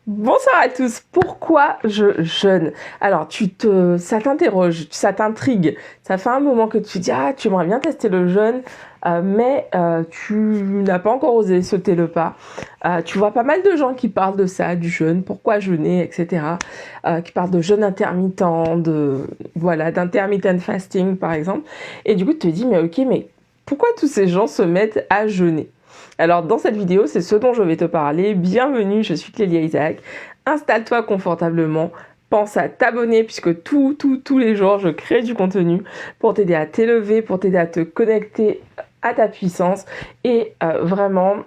Bonsoir à tous. Pourquoi je jeûne? Alors, ça t'interroge, ça t'intrigue. Ça fait un moment que tu dis, tu aimerais bien tester le jeûne, mais tu n'as pas encore osé sauter le pas. Tu vois pas mal de gens qui parlent de ça, du jeûne, pourquoi jeûner, etc. Qui parlent de jeûne intermittent, d'intermittent fasting, par exemple. Et du coup, tu te dis, mais ok, mais pourquoi tous ces gens se mettent à jeûner? Alors dans cette vidéo, c'est ce dont je vais te parler. Bienvenue, je suis Clélia Isaac. Installe-toi confortablement. Pense à t'abonner puisque tous les jours, je crée du contenu pour t'aider à t'élever, pour t'aider à te connecter à ta puissance et vraiment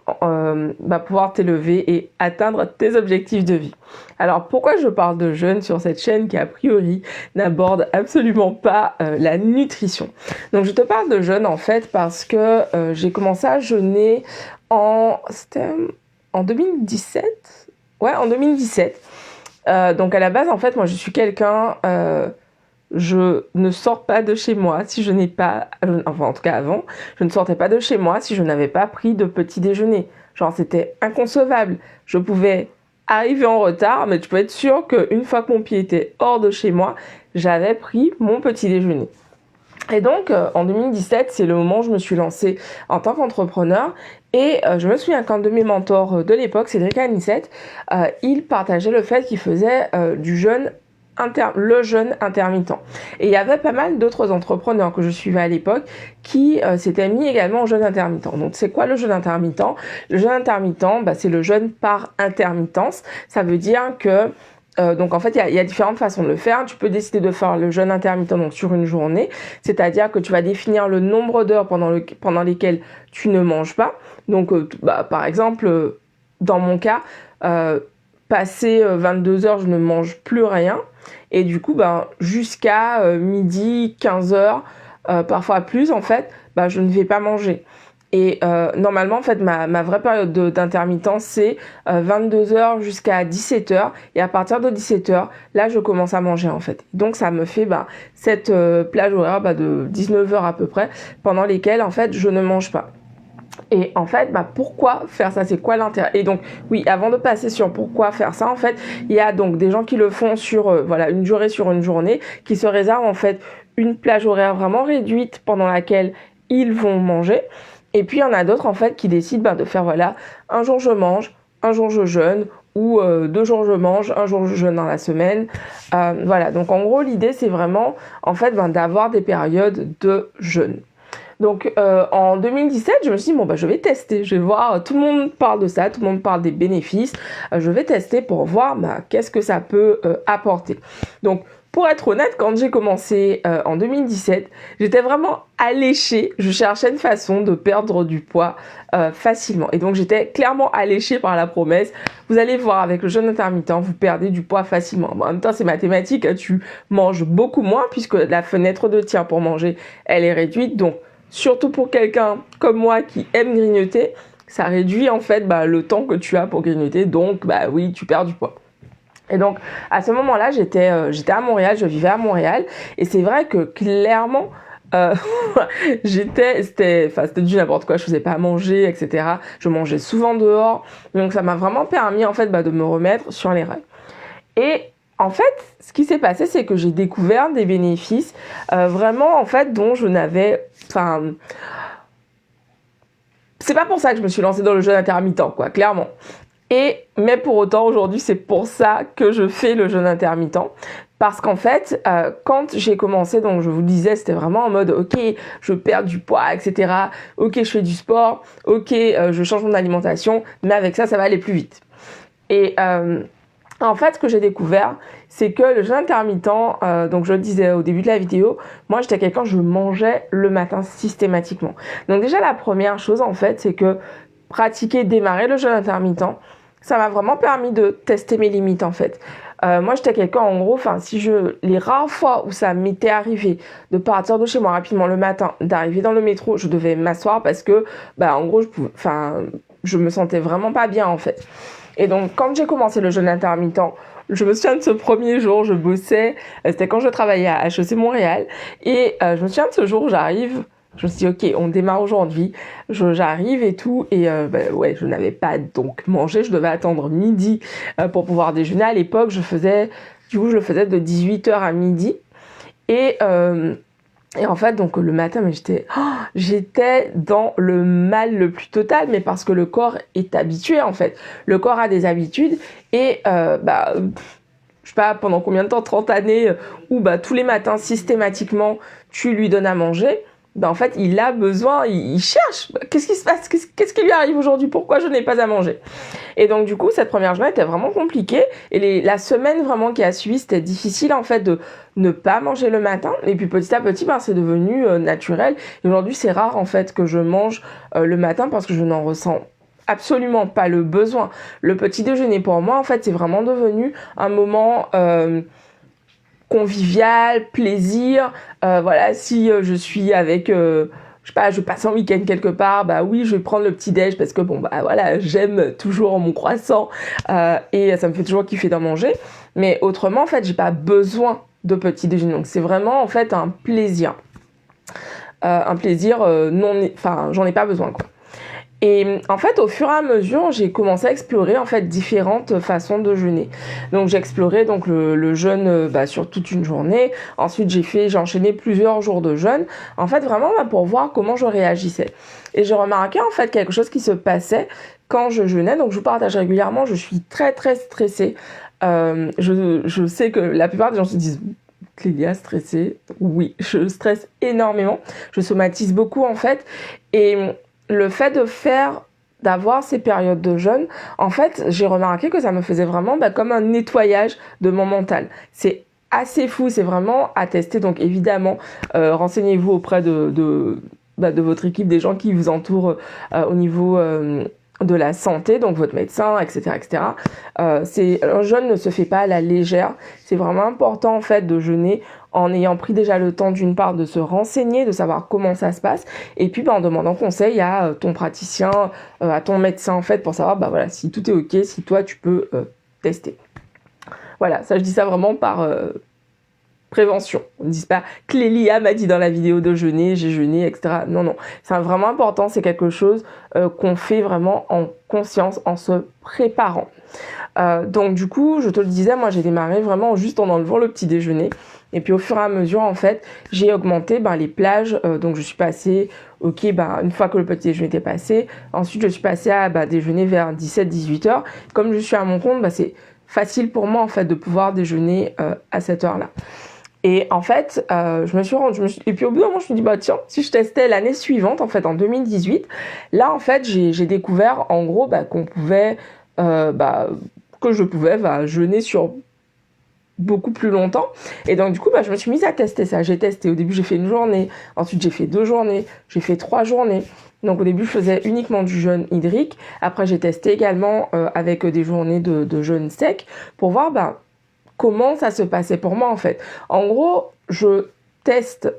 pouvoir t'élever et atteindre tes objectifs de vie. Alors pourquoi je parle de jeûne sur cette chaîne qui a priori n'aborde absolument pas la nutrition? Donc je te parle de jeûne en fait parce que j'ai commencé à jeûner c'était en 2017. Ouais, en 2017. Donc à la base en fait moi je suis quelqu'un je ne sors pas de chez moi si je n'ai pas, enfin en tout cas avant, je ne sortais pas de chez moi si je n'avais pas pris de petit déjeuner. Genre c'était inconcevable. Je pouvais arriver en retard, mais tu peux être sûr qu'une fois que mon pied était hors de chez moi, j'avais pris mon petit déjeuner. Et donc, en 2017, c'est le moment où je me suis lancée en tant qu'entrepreneur. Et je me souviens qu'un de mes mentors de l'époque, Cédric Anissette, il partageait le fait qu'il faisait le jeûne intermittent. Et il y avait pas mal d'autres entrepreneurs que je suivais à l'époque qui s'étaient mis également au jeûne intermittent. Donc c'est quoi le jeûne intermittent? Le jeûne intermittent, c'est le jeûne par intermittence. Ça veut dire que donc en fait, il y a différentes façons de le faire. Tu peux décider de faire le jeûne intermittent donc sur une journée, c'est-à-dire que tu vas définir le nombre d'heures pendant lesquelles tu ne manges pas. Donc par exemple, dans mon cas, passé 22 heures, je ne mange plus rien. Et du coup, jusqu'à midi, 15 heures, parfois plus en fait, je ne vais pas manger. Et normalement, en fait, ma vraie période d'intermittence, c'est 22 heures jusqu'à 17 heures. Et à partir de 17 heures, là, je commence à manger, en fait. Donc, ça me fait cette plage horaire de 19 heures à peu près, pendant lesquelles, en fait, je ne mange pas. Et en fait, pourquoi faire ça? C'est quoi l'intérêt? Et donc, oui, avant de passer sur pourquoi faire ça, en fait, il y a donc des gens qui le font sur une durée sur une journée, qui se réservent en fait une plage horaire vraiment réduite pendant laquelle ils vont manger. Et puis, il y en a d'autres, en fait, qui décident de faire, un jour je mange, un jour je jeûne, ou 2 jours je mange, un jour je jeûne dans la semaine. Donc en gros, l'idée, c'est vraiment, en fait, d'avoir des périodes de jeûne. Donc en 2017, je me suis dit, je vais tester, je vais voir, tout le monde parle de ça, tout le monde parle des bénéfices, je vais tester pour voir qu'est-ce que ça peut apporter. Donc pour être honnête, quand j'ai commencé en 2017, j'étais vraiment alléchée, je cherchais une façon de perdre du poids facilement. Et donc j'étais clairement alléchée par la promesse, vous allez voir avec le jeûne intermittent, vous perdez du poids facilement. En même temps, c'est mathématique, tu manges beaucoup moins puisque la fenêtre de tir pour manger, elle est réduite. Donc surtout pour quelqu'un comme moi qui aime grignoter, ça réduit en fait le temps que tu as pour grignoter. Donc oui, tu perds du poids. Et donc à ce moment-là, j'étais à Montréal, je vivais à Montréal, et c'est vrai que clairement c'était du n'importe quoi, je faisais pas à manger, etc. Je mangeais souvent dehors, donc ça m'a vraiment permis en fait de me remettre sur les rails. Et en fait, ce qui s'est passé, c'est que j'ai découvert des bénéfices vraiment en fait dont je n'avais, c'est pas pour ça que je me suis lancée dans le jeûne intermittent, quoi, clairement. Mais pour autant, aujourd'hui, c'est pour ça que je fais le jeûne intermittent. Parce qu'en fait, quand j'ai commencé, donc je vous le disais, c'était vraiment en mode, ok, je perds du poids, etc. Ok, je fais du sport. Ok, je change mon alimentation. Mais avec ça, ça va aller plus vite. Et en fait, ce que j'ai découvert, c'est que le jeûne intermittent, donc je le disais au début de la vidéo, moi j'étais quelqu'un, je mangeais le matin systématiquement. Donc déjà la première chose en fait, c'est que démarrer le jeûne intermittent, ça m'a vraiment permis de tester mes limites en fait. Moi j'étais quelqu'un en gros, les rares fois où ça m'était arrivé de partir de chez moi rapidement le matin, d'arriver dans le métro, je devais m'asseoir parce que en gros je me sentais vraiment pas bien en fait. Et donc, quand j'ai commencé le jeûne intermittent, je me souviens de ce premier jour, je bossais, c'était quand je travaillais à HEC Montréal, et je me souviens de ce jour où j'arrive Je me suis dit, ok, on démarre aujourd'hui, j'arrive et tout, et ouais, je n'avais pas donc mangé, je devais attendre midi pour pouvoir déjeuner. À l'époque, je le faisais de 18h à midi, et en fait, donc le matin, mais j'étais dans le mal le plus total, mais parce que le corps est habitué en fait. Le corps a des habitudes et je sais pas pendant combien de temps, 30 années, où tous les matins systématiquement tu lui donnes à manger. En fait, il a besoin, il cherche. Qu'est-ce qui se passe? Qu'est-ce qui lui arrive aujourd'hui? Pourquoi je n'ai pas à manger? Et donc, du coup, cette première journée était vraiment compliquée. Et la semaine vraiment qui a suivi, c'était difficile, en fait, de ne pas manger le matin. Et puis, petit à petit, c'est devenu naturel. Et aujourd'hui, c'est rare, en fait, que je mange le matin parce que je n'en ressens absolument pas le besoin. Le petit déjeuner, pour moi, en fait, c'est vraiment devenu un moment convivial, plaisir. Voilà, si je suis avec... je sais pas, je passe un week-end quelque part, oui, je vais prendre le petit-déj parce que voilà, j'aime toujours mon croissant et ça me fait toujours kiffer d'en manger. Mais autrement, en fait, j'ai pas besoin de petit déjeuner. Donc, c'est vraiment, en fait, un plaisir. J'en ai pas besoin, quoi. Et en fait, au fur et à mesure, j'ai commencé à explorer en fait différentes façons de jeûner. Donc j'ai exploré donc le jeûne sur toute une journée. Ensuite, j'ai enchaîné plusieurs jours de jeûne. En fait, vraiment pour voir comment je réagissais. Et j'ai remarqué en fait quelque chose qui se passait quand je jeûnais. Donc je vous partage régulièrement. Je suis très très stressée. Je sais que la plupart des gens se disent Clélia stressée. Oui, je stresse énormément. Je somatise beaucoup en fait. Et le fait d'avoir ces périodes de jeûne, en fait, j'ai remarqué que ça me faisait vraiment comme un nettoyage de mon mental. C'est assez fou, c'est vraiment à tester. Donc évidemment, renseignez-vous auprès de votre équipe, des gens qui vous entourent au niveau de la santé, donc votre médecin, etc., etc. Un jeûne ne se fait pas à la légère. C'est vraiment important en fait de jeûner en ayant pris déjà le temps d'une part de se renseigner, de savoir comment ça se passe, et puis en demandant conseil à ton praticien, à ton médecin en fait, pour savoir voilà, si tout est ok, si toi tu peux tester. Voilà, ça je dis ça vraiment par prévention. On ne dit pas Clélia m'a dit dans la vidéo de jeûner, j'ai jeûné, etc. Non, non, c'est vraiment important, c'est quelque chose qu'on fait vraiment en conscience, en se préparant. Donc du coup, je te le disais, moi j'ai démarré vraiment juste en enlevant le petit déjeuner. Et puis au fur et à mesure, en fait, j'ai augmenté les plages. Donc je suis passée, une fois que le petit déjeuner était passé, ensuite je suis passée à déjeuner vers 17-18 heures. Comme je suis à mon compte, c'est facile pour moi en fait de pouvoir déjeuner à cette heure-là. Et en fait, et puis au bout d'un moment, je me dis, tiens, si je testais l'année suivante, en fait, en 2018, là, en fait, j'ai découvert, en gros, qu'on pouvait, que je pouvais jeûner sur beaucoup plus longtemps. Et donc, du coup, je me suis mise à tester ça. J'ai testé. Au début, j'ai fait une journée. Ensuite, j'ai fait 2 journées. J'ai fait 3 journées. Donc, au début, je faisais uniquement du jeûne hydrique. Après, j'ai testé également avec des journées de jeûne sec pour voir, comment ça se passait pour moi en fait. En gros, je teste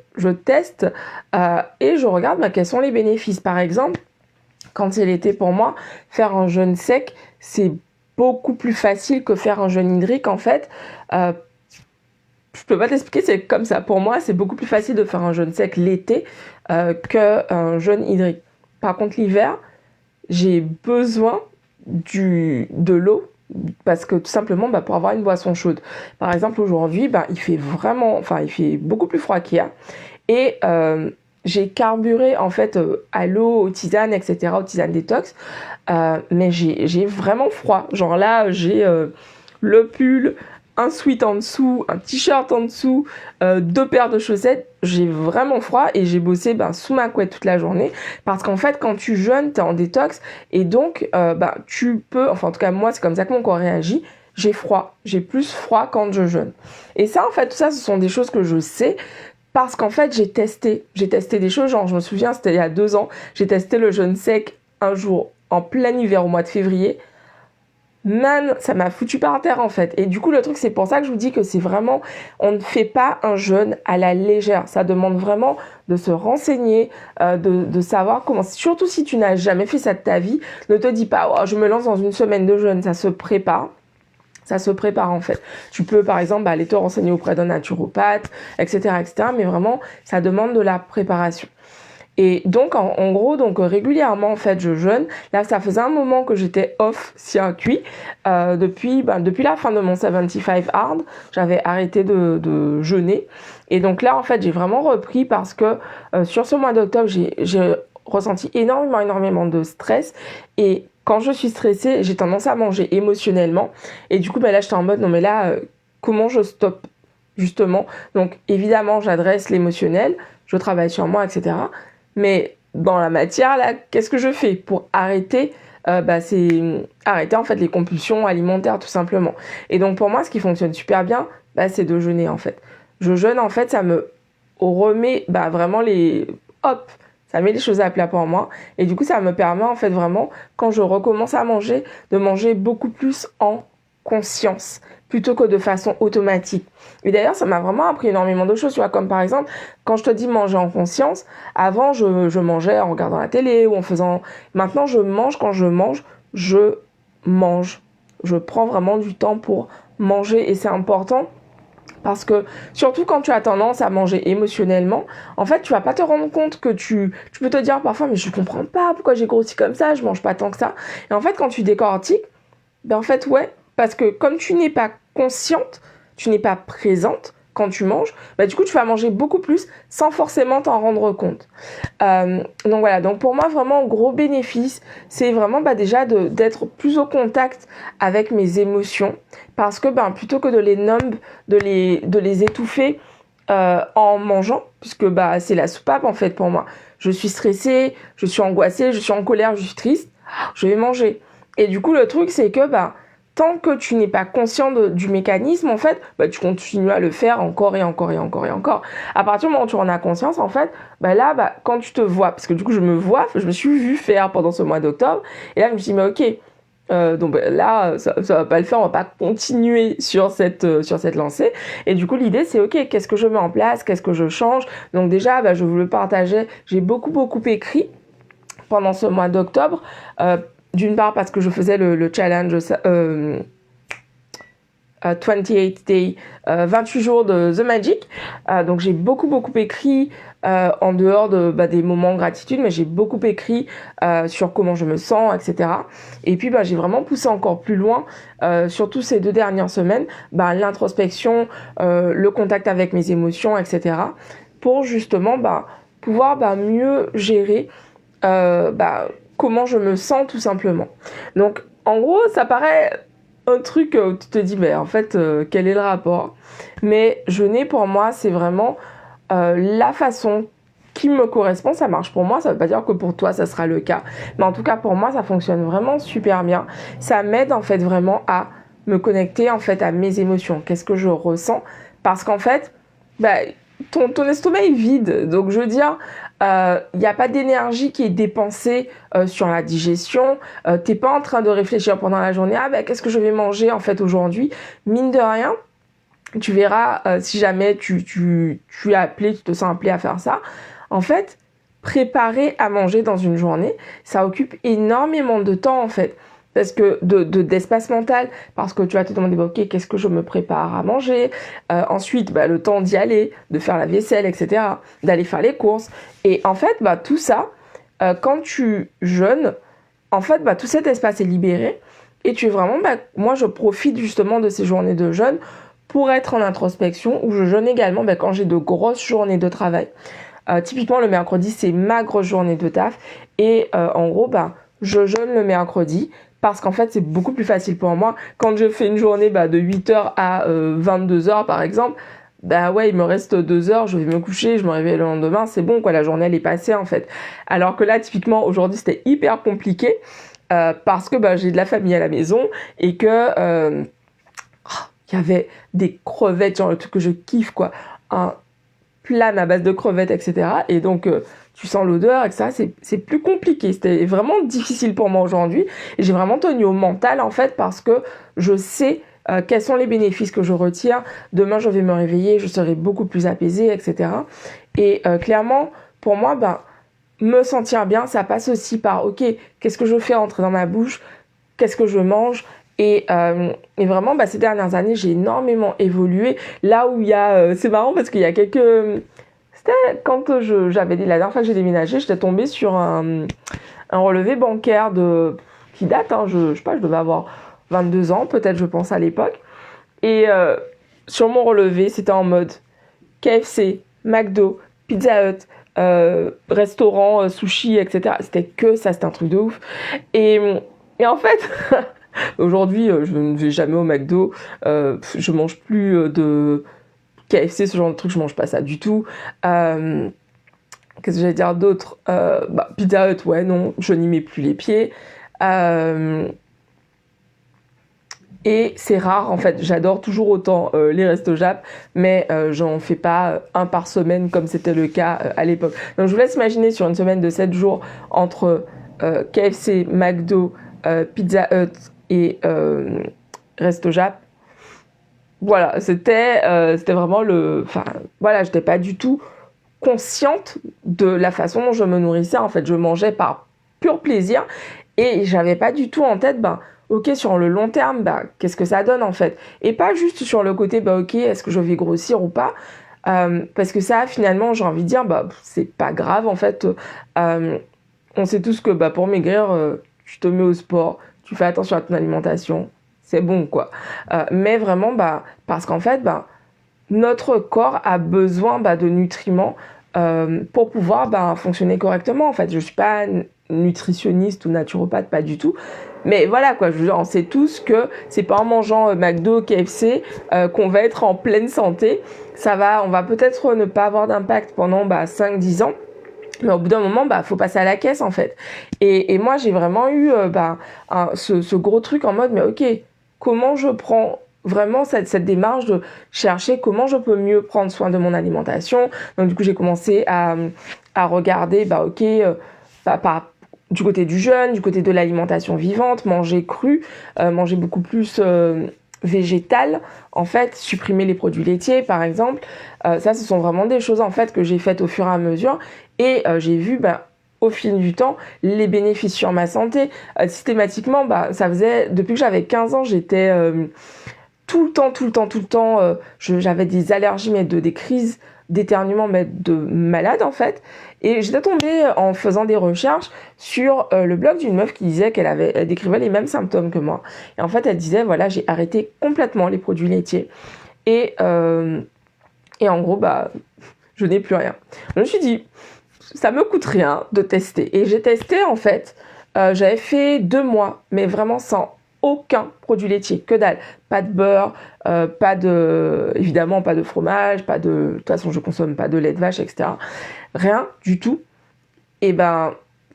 et je regarde quels sont les bénéfices. Par exemple, quand c'est l'été pour moi, faire un jeûne sec, c'est beaucoup plus facile que faire un jeûne hydrique en fait. Je peux pas t'expliquer, c'est comme ça. Pour moi, c'est beaucoup plus facile de faire un jeûne sec l'été qu'un jeûne hydrique. Par contre, l'hiver, j'ai besoin de l'eau parce que tout simplement pour avoir une boisson chaude. Par exemple, aujourd'hui, il fait beaucoup plus froid qu'hier et j'ai carburé en fait à l'eau, aux tisanes, etc., aux tisanes détox, mais j'ai vraiment froid. Genre là, j'ai le pull, un sweat en dessous, un t-shirt en dessous, 2 paires de chaussettes. J'ai vraiment froid et j'ai bossé sous ma couette toute la journée parce qu'en fait quand tu jeûnes t'es en détox et donc tu peux, en tout cas moi c'est comme ça que mon corps réagit, j'ai plus froid quand je jeûne. Et ça en fait tout ça ce sont des choses que je sais parce qu'en fait j'ai testé des choses, genre je me souviens c'était il y a 2 ans, j'ai testé le jeûne sec un jour en plein hiver au mois de février. Man, ça m'a foutu par terre en fait. Et du coup, le truc, c'est pour ça que je vous dis que c'est vraiment, on ne fait pas un jeûne à la légère. Ça demande vraiment de se renseigner, de savoir comment. Surtout si tu n'as jamais fait ça de ta vie, ne te dis pas, je me lance dans une semaine de jeûne. Ça se prépare. Ça se prépare en fait. Tu peux par exemple aller te renseigner auprès d'un naturopathe, etc., etc. Mais vraiment, ça demande de la préparation. Et donc, en gros, donc régulièrement, en fait, je jeûne. Là, ça faisait un moment que j'étais off circuit. Depuis la fin de mon 75 hard, j'avais arrêté de jeûner. Et donc là, en fait, j'ai vraiment repris parce que sur ce mois d'octobre, j'ai ressenti énormément de stress. Et quand je suis stressée, j'ai tendance à manger émotionnellement. Et du coup, là, j'étais en mode, non mais là, comment je stoppe justement? Donc, évidemment, j'adresse l'émotionnel, je travaille sur moi, etc. Mais dans la matière, là, qu'est-ce que je fais pour arrêter c'est arrêter en fait les compulsions alimentaires tout simplement. Et donc pour moi, ce qui fonctionne super bien, c'est de jeûner en fait. Je jeûne en fait, ça me remet vraiment ça met les choses à plat pour moi. Et du coup, ça me permet en fait vraiment, quand je recommence à manger, de manger beaucoup plus en conscience plutôt que de façon automatique. Et d'ailleurs, ça m'a vraiment appris énormément de choses, tu vois, comme par exemple, quand je te dis manger en conscience, avant, je mangeais en regardant la télé ou en faisant... Maintenant, je mange, quand je mange, je mange. Je prends vraiment du temps pour manger et c'est important parce que, surtout quand tu as tendance à manger émotionnellement, en fait, tu vas pas te rendre compte que tu peux te dire parfois, mais je comprends pas pourquoi j'ai grossi comme ça, je mange pas tant que ça. Et en fait, quand tu décortiques, en fait, ouais, parce que comme tu n'es pas consciente, tu n'es pas présente quand tu manges, du coup, tu vas manger beaucoup plus sans forcément t'en rendre compte. Donc voilà, donc pour moi, vraiment, gros bénéfice, c'est vraiment déjà d'être plus au contact avec mes émotions, parce que plutôt que de les numb, de les étouffer en mangeant, puisque c'est la soupape en fait pour moi. Je suis stressée, je suis angoissée, je suis en colère, je suis triste, je vais manger. Et du coup, le truc, c'est que tant que tu n'es pas conscient du mécanisme, en fait, tu continues à le faire encore et encore et encore et encore. À partir du moment où tu en as conscience, en fait, quand tu te vois, parce que du coup, je me suis vue faire pendant ce mois d'octobre, et là, je me suis dit, mais ok, donc là, ça va pas le faire, on va pas continuer sur cette lancée. Et du coup, l'idée, c'est ok, qu'est-ce que je mets en place, qu'est-ce que je change. Donc déjà, je vous le partageais, j'ai beaucoup écrit pendant ce mois d'octobre. D'une part parce que je faisais le challenge 28 Day, 28 jours de The Magic. Donc j'ai beaucoup écrit en dehors des moments de gratitude, mais j'ai beaucoup écrit sur comment je me sens, etc. Et puis j'ai vraiment poussé encore plus loin, surtout ces 2 dernières semaines, l'introspection, le contact avec mes émotions, etc. pour justement pouvoir mieux gérer comment je me sens tout simplement. Donc en gros, ça paraît un truc où tu te dis, en fait, quel est le rapport? Mais jeûner pour moi, c'est vraiment la façon qui me correspond, ça marche pour moi, ça veut pas dire que pour toi ça sera le cas, mais en tout cas pour moi ça fonctionne vraiment super bien. Ça m'aide en fait vraiment à me connecter en fait à mes émotions, qu'est-ce que je ressens, parce qu'en fait, ton estomac est vide, donc je veux dire, il n'y a pas d'énergie qui est dépensée sur la digestion, t'es pas en train de réfléchir pendant la journée, qu'est-ce que je vais manger en fait aujourd'hui, mine de rien, tu verras si jamais tu es appelé, tu te sens appelé à faire ça, en fait, préparer à manger dans une journée, ça occupe énormément de temps en fait. Parce que d'espace mental, parce que tu vas te demander, ok, qu'est-ce que je me prépare à manger, ensuite, le temps d'y aller, de faire la vaisselle, etc., d'aller faire les courses. Et en fait, tout ça, quand tu jeûnes, en fait, tout cet espace est libéré. Et tu es vraiment, moi, je profite justement de ces journées de jeûne pour être en introspection, où je jeûne également quand j'ai de grosses journées de travail. Typiquement, le mercredi, c'est ma grosse journée de taf. Et en gros, je jeûne le mercredi parce qu'en fait, c'est beaucoup plus facile pour moi. Quand je fais une journée de 8h à 22h, par exemple, il me reste 2 heures, je vais me coucher, je me réveille le lendemain, c'est bon, la journée, elle est passée, en fait. Alors que là, typiquement, aujourd'hui, c'était hyper compliqué parce que j'ai de la famille à la maison et que il y avait des crevettes, genre le truc que je kiffe, un plat à base de crevettes, etc. Et donc, tu sens l'odeur, etc. C'est plus compliqué. C'était vraiment difficile pour moi aujourd'hui. Et j'ai vraiment tenu au mental, en fait, parce que je sais quels sont les bénéfices que je retire. Demain, je vais me réveiller, je serai beaucoup plus apaisée, etc. Et clairement, pour moi, me sentir bien, ça passe aussi par, ok, qu'est-ce que je fais entrer dans ma bouche? Qu'est-ce que je mange? Et vraiment, ces dernières années, j'ai énormément évolué. Là où il y a... c'est marrant parce qu'il y a quand j'avais la dernière fois que j'ai déménagé, j'étais tombée sur un relevé bancaire qui date, hein, je sais pas, je devais avoir 22 ans, peut-être, je pense, à l'époque. Et sur mon relevé, c'était en mode KFC, McDo, Pizza Hut, restaurant, sushi, etc. C'était que ça, c'était un truc de ouf. Et en fait, aujourd'hui, je ne vais jamais au McDo, je mange plus de KFC, ce genre de truc, je mange pas ça du tout. Qu'est-ce que j'allais dire d'autre? Pizza Hut, ouais, non, je n'y mets plus les pieds. Et c'est rare, en fait, j'adore toujours autant les restos Jap, mais j'en fais pas un par semaine comme c'était le cas à l'époque. Donc je vous laisse imaginer sur une semaine de 7 jours entre KFC, McDo, Pizza Hut et resto Jap. Voilà, c'était vraiment enfin, voilà, j'étais pas du tout consciente de la façon dont je me nourrissais. En fait, je mangeais par pur plaisir et j'avais pas du tout en tête, ok, sur le long terme, qu'est-ce que ça donne en fait? Et pas juste sur le côté, ok, est-ce que je vais grossir ou pas? Parce que ça, finalement, j'ai envie de dire, c'est pas grave en fait. On sait tous que pour maigrir, tu te mets au sport, tu fais attention à ton alimentation, c'est bon quoi. Mais vraiment, parce qu'en fait, notre corps a besoin de nutriments pour pouvoir fonctionner correctement. En fait, je suis pas nutritionniste ou naturopathe, pas du tout. Mais voilà quoi, je veux dire, on sait tous que c'est pas en mangeant McDo, KFC qu'on va être en pleine santé. On va peut-être ne pas avoir d'impact pendant 5-10 ans. Mais au bout d'un moment, faut passer à la caisse en fait. Et moi, j'ai vraiment eu ce gros truc en mode, mais ok, comment je prends vraiment cette démarche de chercher comment je peux mieux prendre soin de mon alimentation. Donc du coup, j'ai commencé à regarder, du côté du jeûne, du côté de l'alimentation vivante, manger cru, manger beaucoup plus végétal, en fait, supprimer les produits laitiers, par exemple. Ça, ce sont vraiment des choses, en fait, que j'ai faites au fur et à mesure. Et j'ai vu, au fil du temps, les bénéfices sur ma santé. Systématiquement, ça faisait... Depuis que j'avais 15 ans, j'étais... tout le temps, j'avais des allergies, mais des crises d'éternuement, mais de malade en fait. Et j'étais tombée en faisant des recherches sur le blog d'une meuf qui disait elle décrivait les mêmes symptômes que moi. Et en fait, elle disait, voilà, j'ai arrêté complètement les produits laitiers. Et en gros, je n'ai plus rien. Je me suis dit, ça me coûte rien de tester. Et j'ai testé en fait, j'avais fait 2 mois, mais vraiment sans aucun produit laitier, que dalle, pas de beurre, évidemment pas de fromage, de toute façon je consomme pas de lait de vache, etc. Rien du tout. Et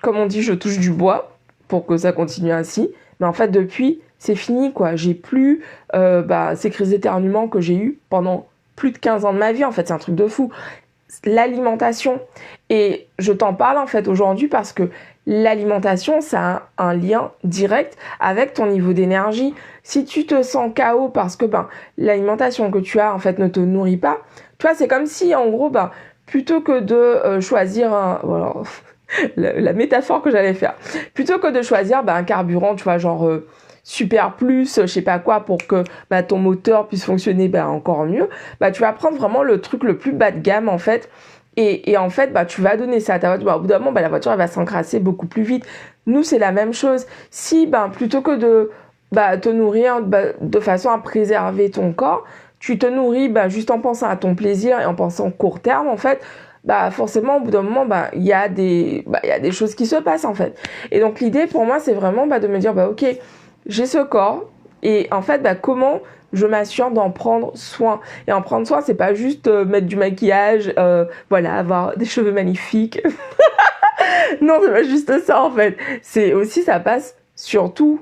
comme on dit, je touche du bois pour que ça continue ainsi. Mais en fait depuis, c'est fini quoi. J'ai plus ces crises d'éternuement que j'ai eues pendant plus de 15 ans de ma vie. En fait, c'est un truc de fou. L'alimentation. Et je t'en parle en fait aujourd'hui parce que l'alimentation, ça a un lien direct avec ton niveau d'énergie. Si tu te sens KO parce que l'alimentation que tu as en fait ne te nourrit pas, tu vois, c'est comme si en gros, plutôt que de choisir voilà, la métaphore que j'allais faire, plutôt que de choisir un carburant, tu vois, genre super plus, je sais pas quoi, pour que ton moteur puisse fonctionner encore mieux, tu vas prendre vraiment le truc le plus bas de gamme en fait. Et en fait, tu vas donner ça à ta voiture. Au bout d'un moment, la voiture, elle va s'encrasser beaucoup plus vite. Nous, c'est la même chose. Si, plutôt que de te nourrir de façon à préserver ton corps, tu te nourris juste en pensant à ton plaisir et en pensant court terme, en fait, forcément, au bout d'un moment, il y a des choses qui se passent, en fait. Et donc, l'idée, pour moi, c'est vraiment de me dire, ok, j'ai ce corps. Et en fait, comment je m'assure d'en prendre soin. Et en prendre soin, c'est pas juste mettre du maquillage, avoir des cheveux magnifiques. Non, c'est pas juste ça en fait. C'est aussi, ça passe surtout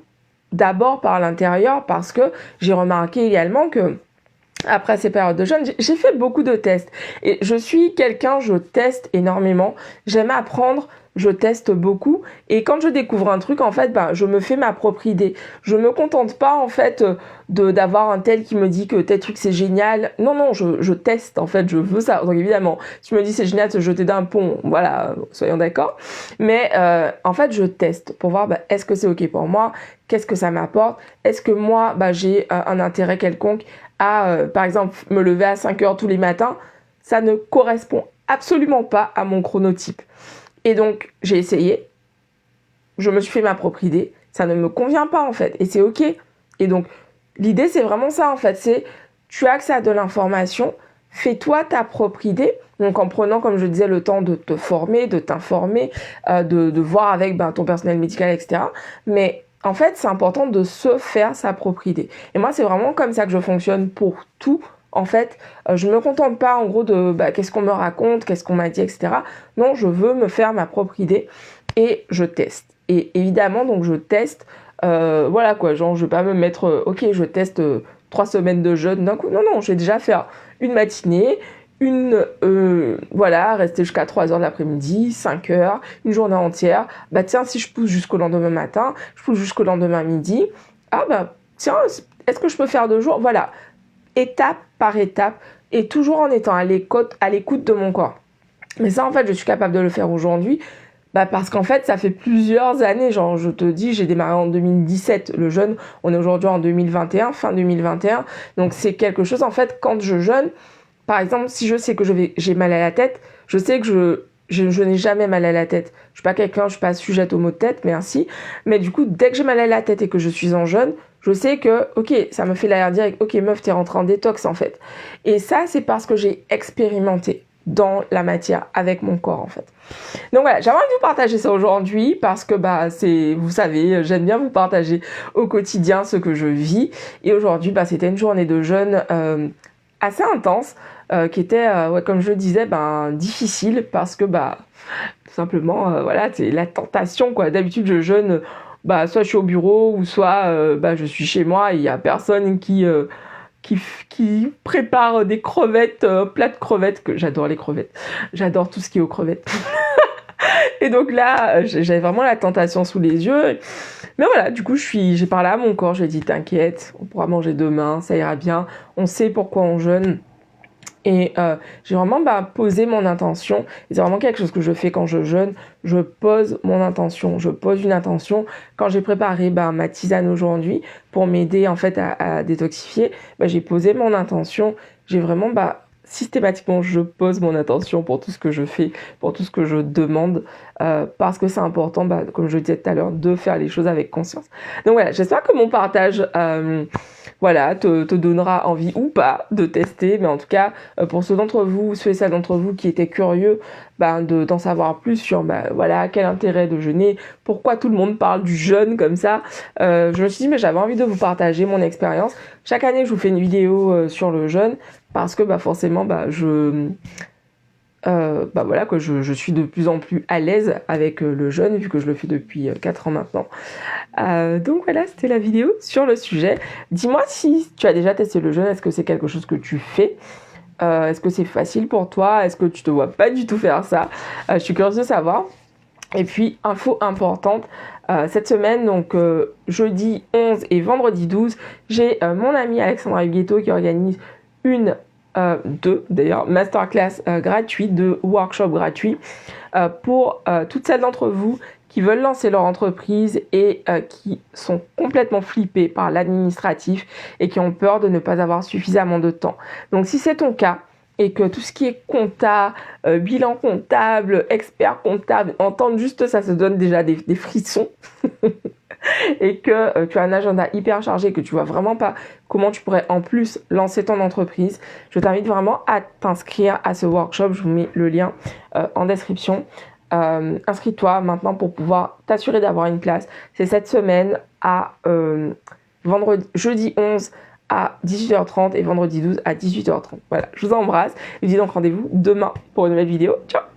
d'abord par l'intérieur parce que j'ai remarqué également que après ces périodes de jeûne, j'ai fait beaucoup de tests. Et je suis quelqu'un, je teste énormément. J'aime apprendre, je teste beaucoup. Et quand je découvre un truc, en fait, je me fais ma propre idée. Je me contente pas, en fait, d'avoir un tel qui me dit que tel truc c'est génial. Non, je teste, en fait, je veux ça. Donc évidemment, si tu me dis c'est génial de se jeter d'un pont, voilà, soyons d'accord. Mais en fait, je teste pour voir est-ce que c'est ok pour moi, qu'est-ce que ça m'apporte, est-ce que moi, j'ai un intérêt quelconque à, par exemple, me lever à 5 heures tous les matins. Ça ne correspond absolument pas à mon chronotype. Et donc, j'ai essayé, je me suis fait ma propre idée, ça ne me convient pas en fait, et c'est ok. Et donc, l'idée, c'est vraiment ça en fait, c'est tu as accès à de l'information, fais-toi ta propre idée, donc en prenant, comme je disais, le temps de te former, de t'informer, de voir avec ton personnel médical, etc. Mais en fait, c'est important de se faire sa propre idée. Et moi, c'est vraiment comme ça que je fonctionne pour tout. En fait, je me contente pas en gros de qu'est-ce qu'on me raconte, qu'est-ce qu'on m'a dit, etc. Non, je veux me faire ma propre idée et je teste. Et évidemment, donc je teste, voilà quoi, genre je vais pas me mettre, ok, je teste 3 semaines de jeûne d'un coup. Non, non, je vais déjà faire une matinée, voilà, rester jusqu'à 3 heures de l'après-midi, 5 heures, une journée entière. Bah tiens, si je pousse jusqu'au lendemain matin, je pousse jusqu'au lendemain midi. Ah bah tiens, est-ce que je peux faire 2 jours? Voilà, étape par étape et toujours en étant à l'écoute de mon corps. Mais ça, en fait, je suis capable de le faire aujourd'hui parce qu'en fait, ça fait plusieurs années. Genre, je te dis, j'ai démarré en 2017 le jeûne. On est aujourd'hui en 2021, fin 2021. Donc, c'est quelque chose, en fait, quand je jeûne, par exemple, si je sais que j'ai mal à la tête, je sais que je n'ai jamais mal à la tête. Je suis pas sujette aux maux de tête, merci. Mais du coup, dès que j'ai mal à la tête et que je suis en jeûne, je sais que, ok, ça me fait l'alerte direct. Ok, meuf, t'es rentrée en détox, en fait. Et ça, c'est parce que j'ai expérimenté dans la matière avec mon corps, en fait. Donc voilà, j'avais envie de vous partager ça aujourd'hui parce que, vous savez, j'aime bien vous partager au quotidien ce que je vis. Et aujourd'hui, c'était une journée de jeûne assez intense, qui était, comme je le disais, difficile parce que, tout simplement, voilà, c'est la tentation, quoi. D'habitude, je jeûne, soit je suis au bureau ou soit je suis chez moi et il y a personne qui prépare des crevettes, plat de crevettes, que j'adore les crevettes. J'adore tout ce qui est aux crevettes. Et donc là, j'avais vraiment la tentation sous les yeux. Mais voilà, du coup, j'ai parlé à mon corps, je lui ai dit, t'inquiète, on pourra manger demain, ça ira bien, on sait pourquoi on jeûne. Et j'ai vraiment posé mon intention. Et c'est vraiment quelque chose que je fais quand je jeûne. Je pose mon intention. Je pose une intention. Quand j'ai préparé ma tisane aujourd'hui pour m'aider en fait à détoxifier, j'ai posé mon intention. J'ai vraiment systématiquement, je pose mon intention pour tout ce que je fais, pour tout ce que je demande, parce que c'est important, comme je le disais tout à l'heure, de faire les choses avec conscience. Donc voilà, j'espère que mon partage te donnera envie ou pas de tester, mais en tout cas, pour ceux et celles d'entre vous qui étaient curieux d'en savoir plus sur quel intérêt de jeûner, pourquoi tout le monde parle du jeûne comme ça, je me suis dit, mais j'avais envie de vous partager mon expérience. Chaque année, je vous fais une vidéo sur le jeûne, parce que forcément je suis de plus en plus à l'aise avec le jeûne vu que je le fais depuis 4 ans maintenant. Donc voilà, c'était la vidéo sur le sujet. Dis-moi si tu as déjà testé le jeûne, est-ce que c'est quelque chose que tu fais? Est-ce que c'est facile pour toi? Est-ce que tu te vois pas du tout faire ça? Je suis curieuse de savoir. Et puis, info importante, cette semaine, donc jeudi 11 et vendredi 12, j'ai mon amie Alexandra Huguetto qui organise deux d'ailleurs masterclass gratuites, 2 workshops gratuits pour toutes celles d'entre vous qui veulent lancer leur entreprise et qui sont complètement flippées par l'administratif et qui ont peur de ne pas avoir suffisamment de temps. Donc si c'est ton cas et que tout ce qui est compta, bilan comptable, expert comptable, entendre juste ça se donne déjà des frissons et que tu as un agenda hyper chargé, que tu vois vraiment pas comment tu pourrais en plus lancer ton entreprise, je t'invite vraiment à t'inscrire à ce workshop. Je vous mets le lien en description. Inscris-toi maintenant pour pouvoir t'assurer d'avoir une place. C'est cette semaine à jeudi 11 à 18h30 et vendredi 12 à 18h30. Voilà, je vous embrasse. Je vous dis donc rendez-vous demain pour une nouvelle vidéo. Ciao!